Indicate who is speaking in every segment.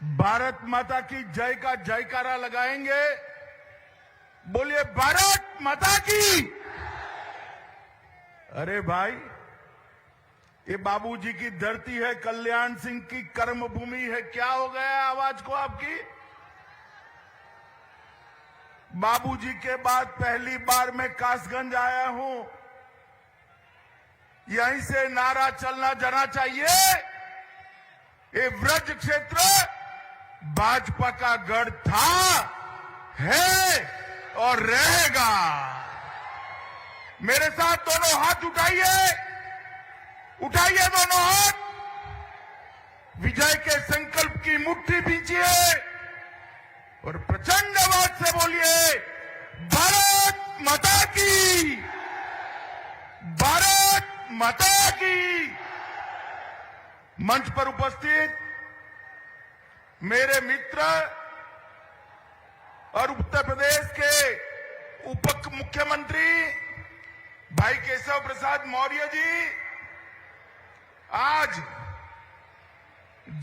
Speaker 1: भारत माता की जय का जयकारा लगाएंगे। बोलिए भारत माता की। अरे भाई, ये बाबूजी की धरती है, कल्याण सिंह की कर्मभूमि है। क्या हो गया आवाज को आपकी? बाबूजी के बाद पहली बार मैं कासगंज आया हूं। यहीं से नारा चलना जाना चाहिए, ये व्रज क्षेत्र भाजपा का गढ़ था, है और रहेगा। मेरे साथ दोनों हाथ उठाइए, उठाइए दोनों हाथ, विजय के संकल्प की मुट्ठी भींचिए और प्रचंड आवाज से बोलिए भारत माता की, भारत माता की। मंच पर उपस्थित मेरे मित्र और उत्तर प्रदेश के उप मुख्यमंत्री भाई केशव प्रसाद मौर्य जी, आज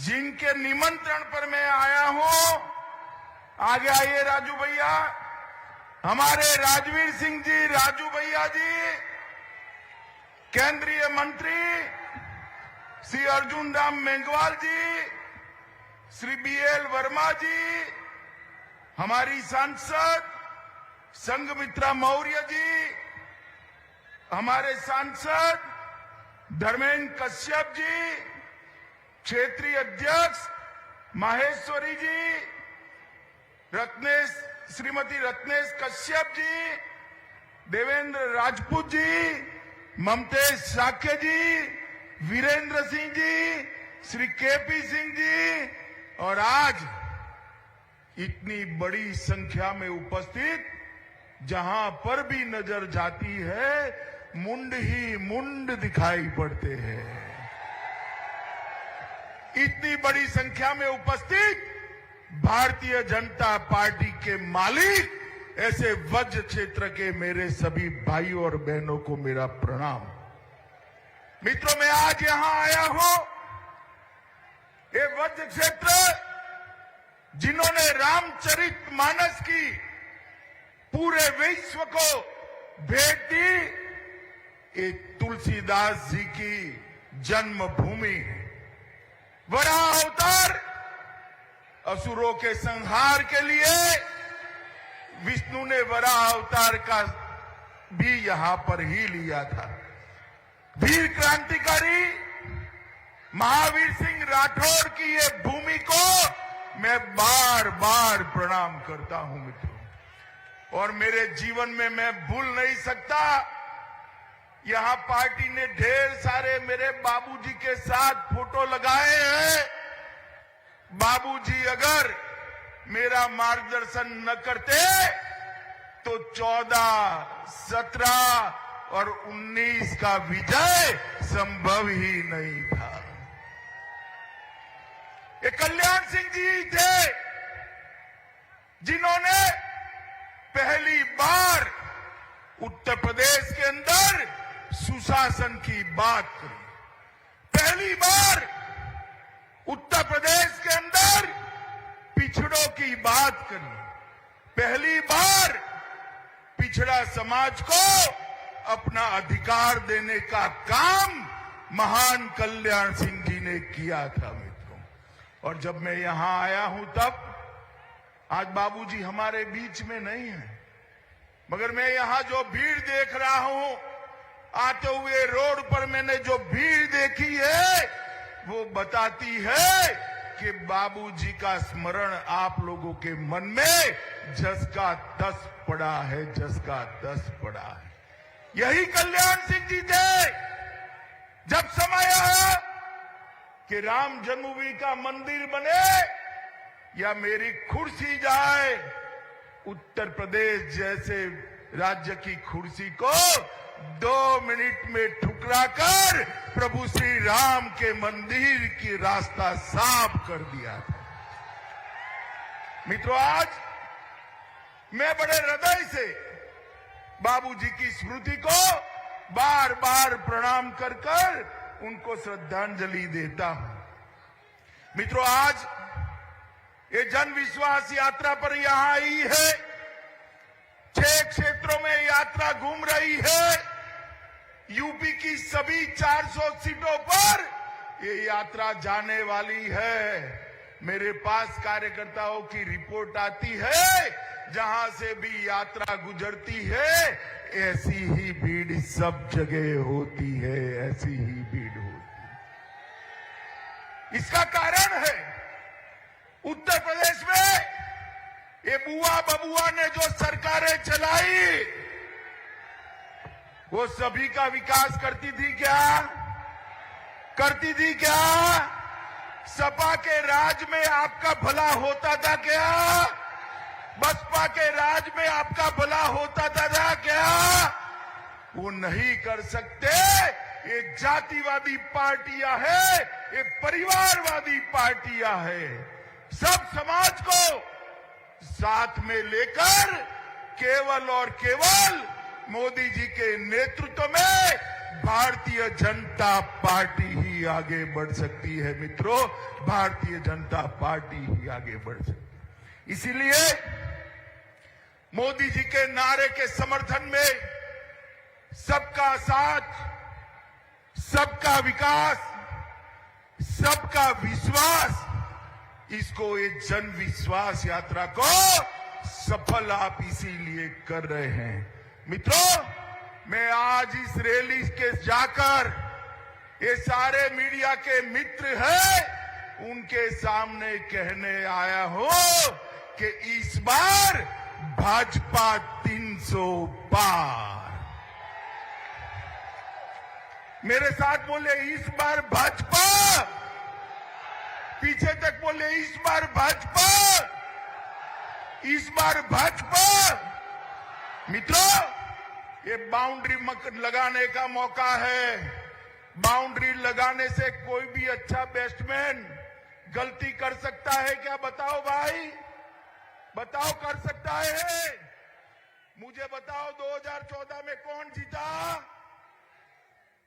Speaker 1: जिनके निमंत्रण पर मैं आया हूं, आगे आइए राजू भैया, हमारे राजवीर सिंह जी, राजू भैया जी, केंद्रीय मंत्री श्री अर्जुन राम मेघवाल जी, श्री BL वर्मा जी, हमारी सांसद संघमित्रा मौर्य जी, हमारे सांसद धर्मेंद्र कश्यप जी, क्षेत्रीय अध्यक्ष माहेश्वरी जी, श्रीमती रत्नेश कश्यप जी, देवेंद्र राजपूत जी, ममतेश साक्य जी, वीरेंद्र सिंह जी, श्री KP सिंह जी, और आज इतनी बड़ी संख्या में उपस्थित, जहां पर भी नजर जाती है मुंड ही मुंड दिखाई पड़ते हैं। इतनी बड़ी संख्या में उपस्थित भारतीय जनता पार्टी के मालिक, ऐसे वज्र क्षेत्र के मेरे सभी भाइयों और बहनों को मेरा प्रणाम। मित्रों, मैं आज यहां आया हूं, ये वज्र क्षेत्र जिन्होंने रामचरितमानस की पूरे विश्व को भेंट दी, ये तुलसीदास जी की जन्मभूमि है। वराह अवतार असुरों के संहार के लिए विष्णु ने वराह अवतार का भी यहां पर ही लिया था। वीर क्रांतिकारी महावीर सिंह राठौर की ये भूमि को मैं बार बार प्रणाम करता हूं मित्रों, और मेरे जीवन में मैं भूल नहीं सकता, यहां पार्टी ने ढेर सारे मेरे बाबूजी के साथ फोटो लगाए हैं। बाबूजी अगर मेरा मार्गदर्शन न करते तो 14, 17 और 19 का विजय संभव ही नहीं था। ये कल्याण सिंह जी थे जिन्होंने पहली बार उत्तर प्रदेश के अंदर सुशासन की बात करी। पहली बार उत्तर प्रदेश के अंदर पिछड़ों की बात करी। पहली बार पिछड़ा समाज को अपना अधिकार देने का काम महान कल्याण सिंह जी ने किया था मित्रों। और जब मैं यहां आया हूं तब, आज बाबूजी हमारे बीच में नहीं है, मगर मैं यहां जो भीड़ देख रहा हूं, आते हुए रोड पर मैंने जो भीड़ देखी है, वो बताती है कि बाबूजी का स्मरण आप लोगों के मन में जस का तस पड़ा है, जस का तस पड़ा है। यही कल्याण सिंह जी थे। जब समय आया कि राम जन्मभूमि का मंदिर बने या मेरी कुर्सी जाए, उत्तर प्रदेश जैसे राज्य की कुर्सी को 2 मिनट में ठुकराकर प्रभु श्री राम के मंदिर की रास्ता साफ कर दिया था। मित्रों, आज मैं बड़े हृदय से बाबूजी की स्मृति को बार बार प्रणाम कर उनको श्रद्धांजलि देता हूं। मित्रों, आज ये जन विश्वास यात्रा पर यहां आई है। 6 क्षेत्रों में यात्रा घूम रही है। यूपी की सभी 400 सीटों पर ये यात्रा जाने वाली है। मेरे पास कार्यकर्ताओं की रिपोर्ट आती है, जहां से भी यात्रा गुजरती है ऐसी ही भीड़ सब जगह होती है, ऐसी ही भीड़ होती है। इसका कारण है उत्तर प्रदेश में ये बुआ बबुआ ने जो सरकारें चलाई, वो सभी का विकास करती थी क्या? करती थी क्या? सपा के राज में आपका भला होता था क्या? बसपा के राज में आपका भला होता था क्या? वो नहीं कर सकते। ये जातिवादी पार्टियां है, ये परिवारवादी पार्टियां है। सब समाज को साथ में लेकर केवल और केवल मोदी जी के नेतृत्व में भारतीय जनता पार्टी ही आगे बढ़ सकती है। मित्रों, भारतीय जनता पार्टी ही आगे बढ़ सकती है। इसीलिए मोदी जी के नारे के समर्थन में सबका साथ, सबका विकास, सबका विश्वास, इसको ये जन विश्वास यात्रा को सफल आप इसीलिए कर रहे हैं। मित्रों, मैं आज इस रैली के जाकर ये सारे मीडिया के मित्र हैं, उनके सामने कहने आया हूं कि इस बार भाजपा 300 पार। मेरे साथ बोले इस बार भाजपा, पीछे तक बोले इस बार भाजपा, इस बार भाजपा। मित्रों, ये बाउंड्री लगाने का मौका है। बाउंड्री लगाने से कोई भी अच्छा बैट्समैन गलती कर सकता है क्या? बताओ भाई, बताओ, कर सकता है? मुझे बताओ 2014 में कौन जीता?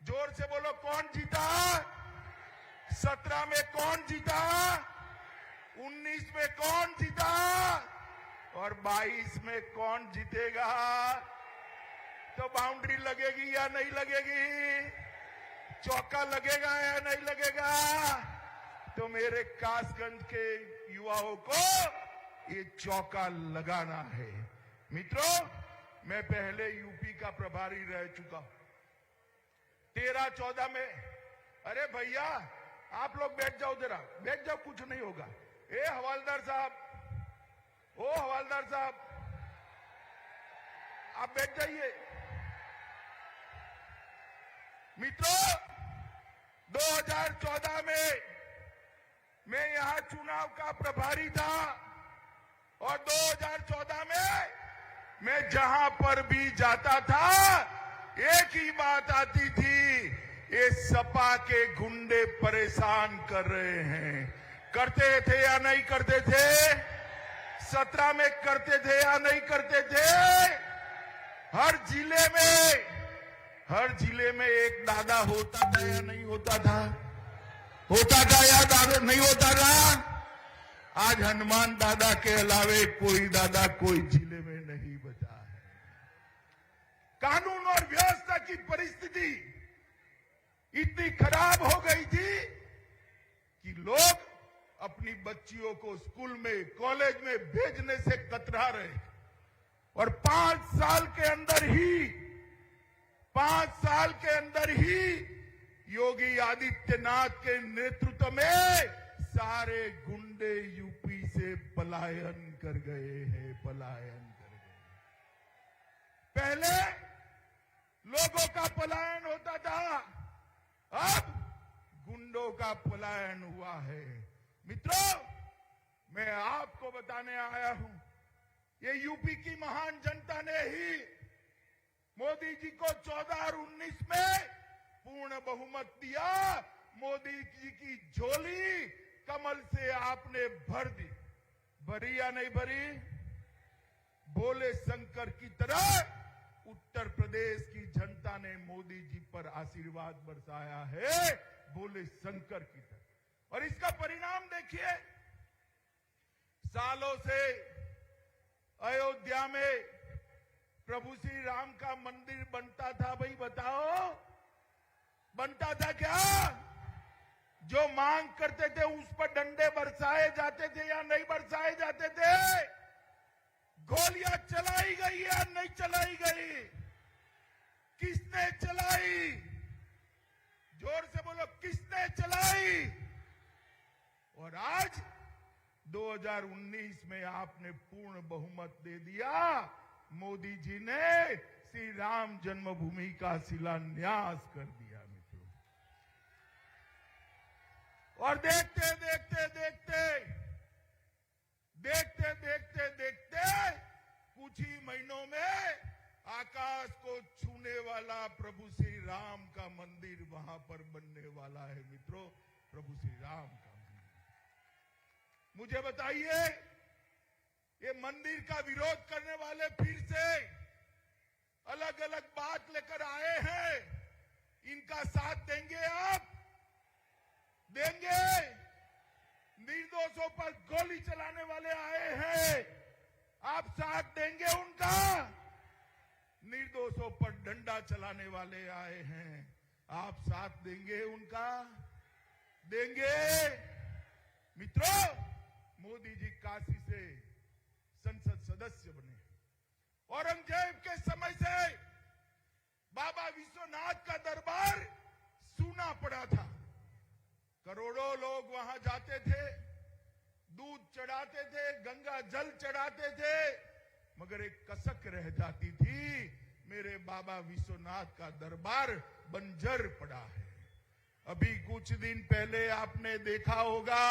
Speaker 1: जोर से बोलो, कौन जीता? 17 में कौन जीता? 19 में कौन जीता? और 22 में कौन जीतेगा? तो बाउंड्री लगेगी या नहीं लगेगी? चौका लगेगा या नहीं लगेगा? तो मेरे कासगंज के युवाओं को ये चौका लगाना है। मित्रों, मैं पहले यूपी का प्रभारी रह चुका हूं। 13-14 में, अरे भैया आप लोग बैठ जाओ, जरा बैठ जाओ, कुछ नहीं होगा। ए हवालदार साहब, ओ हवालदार साहब, आप बैठ जाइए। मित्रों, 2014 में मैं यहां चुनाव का प्रभारी था और 2014 में मैं जहां पर भी जाता था एक ही बात आती थी, ये सपा के गुंडे परेशान कर रहे हैं। करते थे या नहीं करते थे? 17 में करते थे या नहीं करते थे? हर जिले में एक दादा होता था या नहीं होता था? होता था या दादा नहीं होता था? आज हनुमान दादा के अलावे कोई दादा कोई जिले में नहीं बचा है। कानून और व्यवस्था की परिस्थिति इतनी खराब हो गई थी कि लोग अपनी बच्चियों को स्कूल में, कॉलेज में भेजने से कतरा रहे। और 5 साल के अंदर ही योगी आदित्यनाथ के नेतृत्व में सारे गुंडे यूपी से पलायन कर गए हैं, पलायन कर गए। पहले लोगों का पलायन होता था, अब गुंडों का पलायन हुआ है। मित्रों, मैं आपको बताने आया हूं, ये यूपी की महान जनता ने ही मोदी जी को 14 और 19 में पूर्ण बहुमत दिया। मोदी जी की झोली कमल से आपने भर दी। भरी या नहीं भरी? बोले शंकर की तरह उत्तर प्रदेश की जनता ने मोदी जी पर आशीर्वाद बरसाया है, बोले शंकर की तरह। और इसका परिणाम देखिए, सालों से अयोध्या में प्रभु श्री राम का मंदिर बनता था। भाई बताओ, बनता था क्या? जो मांग करते थे उस पर डंडे बरसाए जाते थे या नहीं बरसाए जाते थे? गोलियां चलाई गई या नहीं चलाई गई? किसने चलाई? जोर से बोलो, किसने चलाई? और आज 2019 में आपने पूर्ण बहुमत दे दिया। मोदी जी ने श्री राम जन्मभूमि का शिलान्यास कर दिया मित्रों। और देखते देखते देखते देखते देखते देखते कुछ ही महीनों में आकाश को छूने वाला प्रभु श्री राम का मंदिर वहां पर बनने वाला है मित्रों। प्रभु श्री राम का मंदिर। मुझे बताइए, ये मंदिर का विरोध करने वाले फिर से अलग अलग बात लेकर आए हैं। इनका साथ देंगे आप? देंगे? निर्दोषों पर गोली चलाने वाले आए हैं, आप साथ देंगे उनका? निर्दोषों पर डंडा चलाने वाले आए हैं, आप साथ देंगे उनका? देंगे? मित्रों, मोदी जी काशी से संसद सदस्य बने। औरंगजेब के समय से बाबा विश्वनाथ का दरबार सूना पड़ा था। करोड़ों लोग वहां जाते थे, दूध चढ़ाते थे, गंगा जल चढ़ाते थे, मगर एक कसक रह जाती थी, मेरे बाबा विश्वनाथ का दरबार बंजर पड़ा है। अभी कुछ दिन पहले आपने देखा होगा,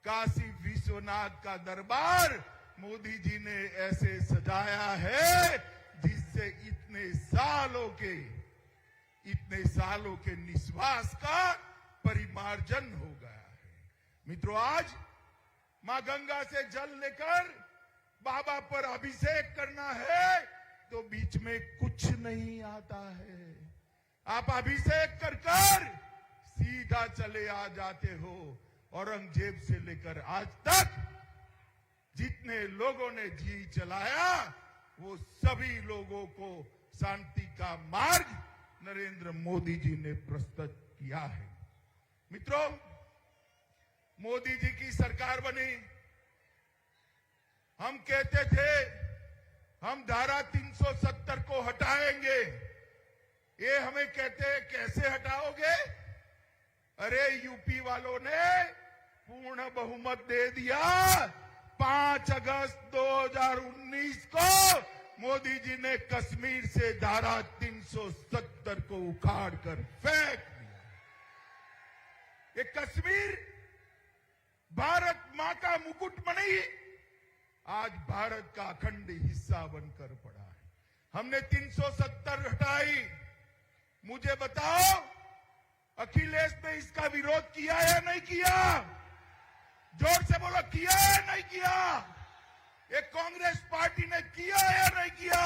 Speaker 1: काशी विश्वनाथ का दरबार मोदी जी ने ऐसे सजाया है जिससे इतने सालों के निश्वास का परिमार्जन हो गया है। मित्रों, आज मां गंगा से जल लेकर बाबा पर अभिषेक करना है तो बीच में कुछ नहीं आता है। आप अभिषेक कर सीधा चले आ जाते हो। औरंगजेब से लेकर आज तक जितने लोगों ने जी चलाया, वो सभी लोगों को शांति का मार्ग नरेंद्र मोदी जी ने प्रस्तुत किया है। मित्रों, मोदी जी की सरकार बनी, हम कहते थे हम धारा 370 को हटाएंगे। ये हमें कहते हैं कैसे हटाओगे? अरे यूपी वालों ने पूर्ण बहुमत दे दिया। 5 अगस्त 2019 को मोदी जी ने कश्मीर से धारा 370 को उखाड़ कर फेंक दिया। ये कश्मीर भारत मां का मुकुट बनी, आज भारत का अखंड हिस्सा बनकर पड़ा है। हमने 370 हटाई। मुझे बताओ, अखिलेश ने इसका विरोध किया या नहीं किया? जोर से बोलो, किया या नहीं किया? ये कांग्रेस पार्टी ने किया या नहीं किया?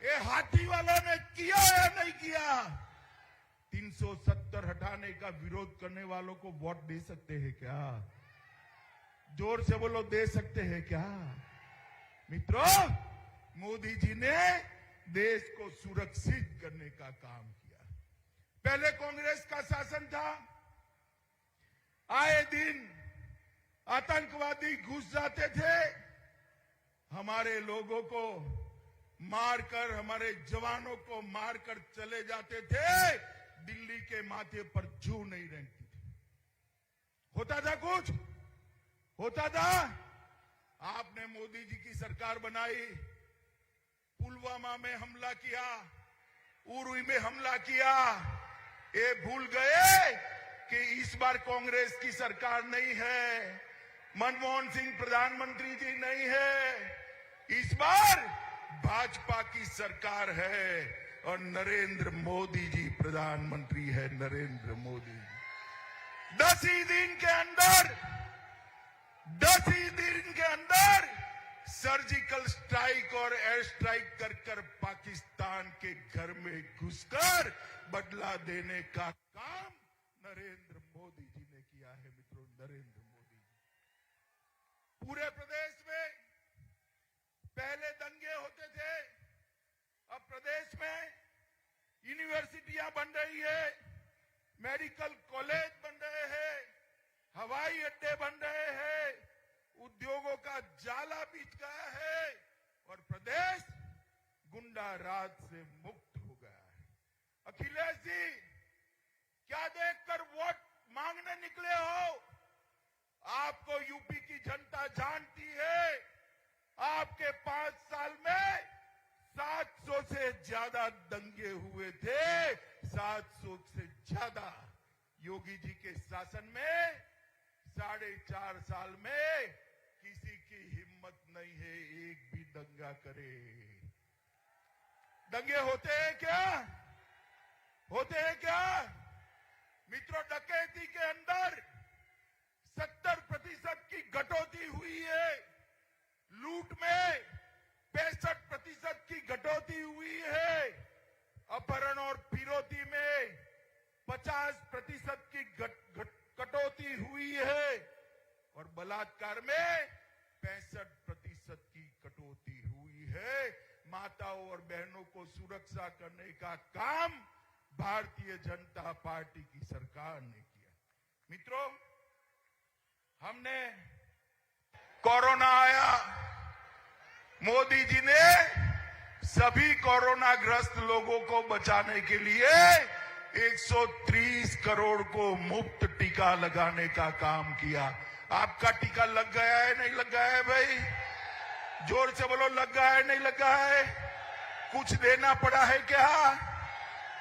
Speaker 1: ये हाथी वालों ने किया या नहीं किया? 370 हटाने का विरोध करने वालों को वोट दे सकते हैं क्या? जोर से बोलो, दे सकते हैं क्या? मित्रों, मोदी जी ने देश को सुरक्षित करने का काम किया। पहले कांग्रेस का शासन था, आए दिन आतंकवादी घुस जाते थे, हमारे लोगों को मारकर, हमारे जवानों को मारकर चले जाते थे। दिल्ली के माथे पर जू नहीं रेंगती थी। होता था कुछ? होता था? आपने मोदी जी की सरकार बनाई, पुलवामा में हमला किया, उरी में हमला किया। ये भूल गए कि इस बार कांग्रेस की सरकार नहीं है, मनमोहन सिंह प्रधानमंत्री जी नहीं है, इस बार भाजपा की सरकार है और नरेंद्र मोदी जी प्रधानमंत्री है। नरेंद्र मोदी 10 ही दिन के अंदर सर्जिकल स्ट्राइक और एयर स्ट्राइक कर पाकिस्तान के घर में घुसकर बदला देने का काम नरेंद्र मोदी जी ने किया है। मित्रों, नरेंद्र मोदी पूरे प्रदेश में पहले दंगे होते थे, अब प्रदेश में यूनिवर्सिटियां बन रही है, मेडिकल कॉलेज बन रहे हैं, हवाई अड्डे बन रहे हैं, उद्योगों का जाला बिछ गया है और प्रदेश गुंडा राज से मुक्त हो गया है। अखिलेश जी, क्या देखकर वोट मांगने निकले हो? आपको यूपी की जनता जानती है। आपके 5 साल में 700 से ज्यादा दंगे हुए थे, 700 से ज्यादा। योगी जी के शासन में 4.5 साल में किसी की हिम्मत नहीं है एक भी दंगा करे। दंगे होते हैं क्या? होते हैं क्या? मित्रों, डकैती के अंदर 70% की कटौती हुई है, लूट में 65% की कटौती हुई है, अपहरण और फिरौती में 50% की कटौती हुई है और बलात्कार में 65% की कटौती हुई है। माताओं और बहनों को सुरक्षा करने का काम भारतीय जनता पार्टी की सरकार ने किया। मित्रों, हमने कोरोना आया, मोदी जी ने सभी कोरोना ग्रस्त लोगों को बचाने के लिए 130 करोड़ को मुफ्त टीका लगाने का काम किया। आपका टीका लग गया है, नहीं लग गया है भाई? जोर से बोलो, लग गया है, नहीं लग गया है? कुछ देना पड़ा है क्या?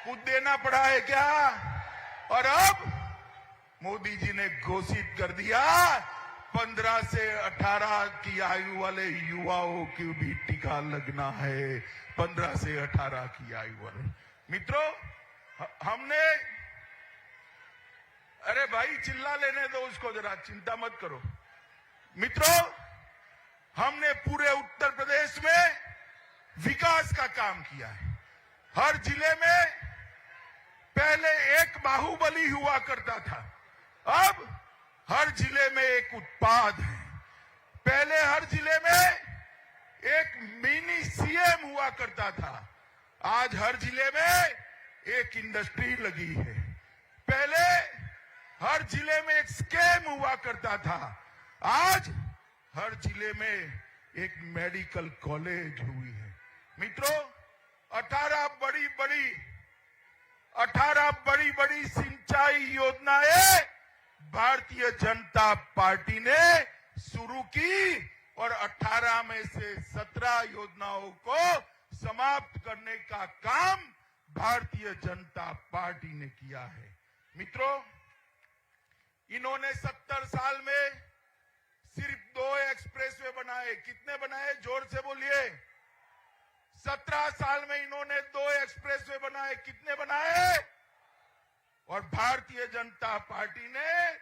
Speaker 1: कुछ देना पड़ा है क्या? और अब मोदी जी ने घोषित कर दिया 15 से 18 की आयु वाले युवाओं को भी टीका लगना है। 15 से 18 की आयु वाले। मित्रों, हमने, अरे भाई चिल्ला लेने दो उसको जरा, चिंता मत करो। मित्रों, हमने पूरे उत्तर प्रदेश में विकास का काम किया है। हर जिले में पहले एक बाहुबली हुआ करता था, अब हर जिले में एक उत्पाद है। पहले हर जिले में एक मिनी सीएम हुआ करता था, आज हर जिले में एक इंडस्ट्री लगी है। पहले हर जिले में एक स्कैम हुआ करता था, आज हर जिले में एक मेडिकल कॉलेज हुई है। मित्रों, 18 बड़ी सिंचाई योजनाएं भारतीय जनता पार्टी ने शुरू की और 18 में से 17 योजनाओं को समाप्त करने का काम भारतीय जनता पार्टी ने किया है। मित्रों, इन्होंने 70 साल में सिर्फ 2 एक्सप्रेसवे बनाए। कितने बनाए? जोर से बोलिए। 17 साल में इन्होंने 2 एक्सप्रेसवे बनाए। कितने बनाए? और भारतीय जनता पार्टी ने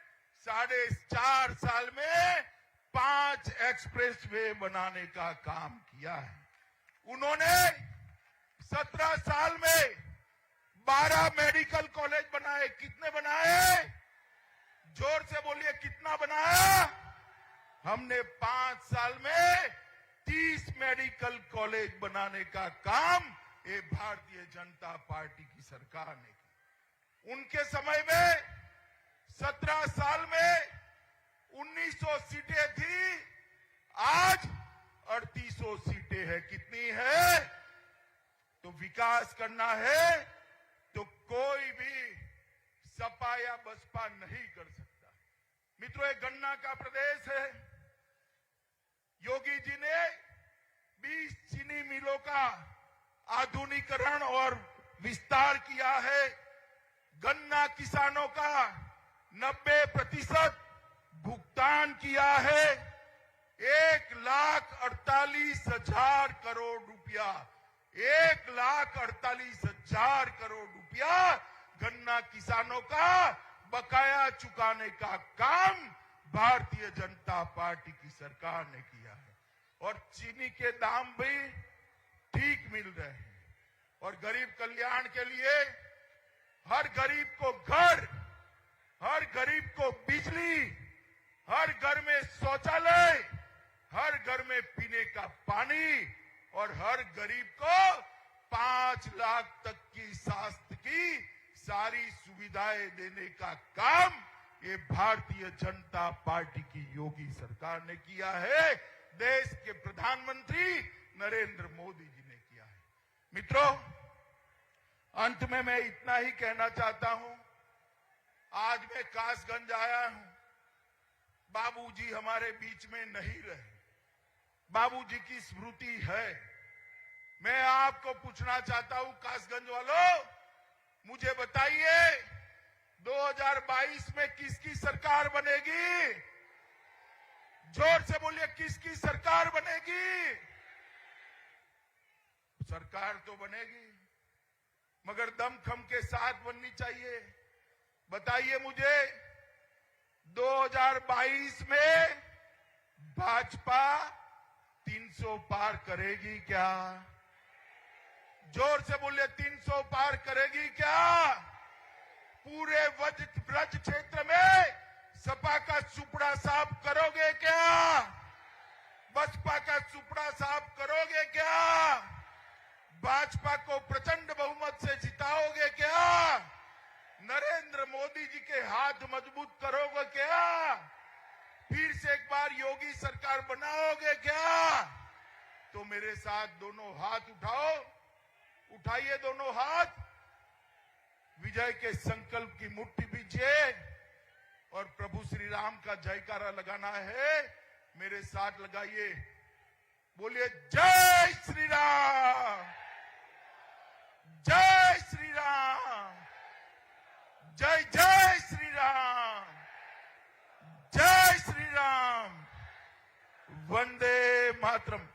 Speaker 1: 4.5 साल में 5 एक्सप्रेसवे बनाने का काम किया है। उन्होंने 17 साल में 12 मेडिकल कॉलेज बनाए। कितने बनाए? जोर से बोलिए, कितना बनाया? हमने 5 साल में 30 मेडिकल कॉलेज बनाने का काम ये भारतीय जनता पार्टी की सरकार ने किया। उनके समय में 17 साल में 1900 सीटें थी, आज 3800 सीटें हैं। कितनी है? तो विकास करना है तो कोई भी सपा या बसपा नहीं कर सकता। मित्रों, एक गन्ना का प्रदेश है। योगी जी ने 20 चीनी मिलों का आधुनिकीकरण और विस्तार किया है। गन्ना किसानों का 90% भुगतान किया है। 1,48,000 करोड़ रुपया, 1,48,000 करोड़ रुपया गन्ना किसानों का बकाया चुकाने का काम भारतीय जनता पार्टी की सरकार ने किया है। और चीनी के दाम भी ठीक मिल रहे हैं। और गरीब कल्याण के लिए हर गरीब को घर, हर गरीब को बिजली, हर घर में शौचालय, और हर गरीब को 5 लाख तक की स्वास्थ्य की सारी सुविधाएं देने का काम ये भारतीय जनता पार्टी की योगी सरकार ने किया है, देश के प्रधानमंत्री नरेंद्र मोदी जी ने किया है। मित्रों, अंत में मैं इतना ही कहना चाहता हूं, आज मैं कासगंज आया हूं। बाबूजी हमारे बीच में नहीं रहे, बाबूजी की स्मृति है। मैं आपको पूछना चाहता हूं, कासगंज वालों, मुझे बताइए 2022 में किसकी सरकार बनेगी? जोर से बोलिए, किसकी सरकार बनेगी? सरकार तो बनेगी, मगर दमखम के साथ बननी चाहिए। बताइए मुझे, 2022 में भाजपा 300 पार करेगी क्या? जोर से बोलिए, 300 पार करेगी क्या? पूरे ब्रज क्षेत्र में सपा का सुपड़ा साफ करोगे क्या? बसपा का सुपड़ा साफ करोगे क्या? भाजपा को प्रचंड बहुमत से जिताओगे क्या? नरेंद्र मोदी जी के हाथ मजबूत करोगे क्या? फिर से एक बार योगी सरकार बनाओगे क्या? तो मेरे साथ दोनों हाथ उठाओ, उठाइए दोनों हाथ, विजय के संकल्प की मुट्ठी बीजिए और प्रभु श्री राम का जयकारा लगाना है। मेरे साथ लगाइए, बोलिए जय श्री राम, जय श्री राम, जय जय श्री राम, जय श्री राम, वंदे मातरम।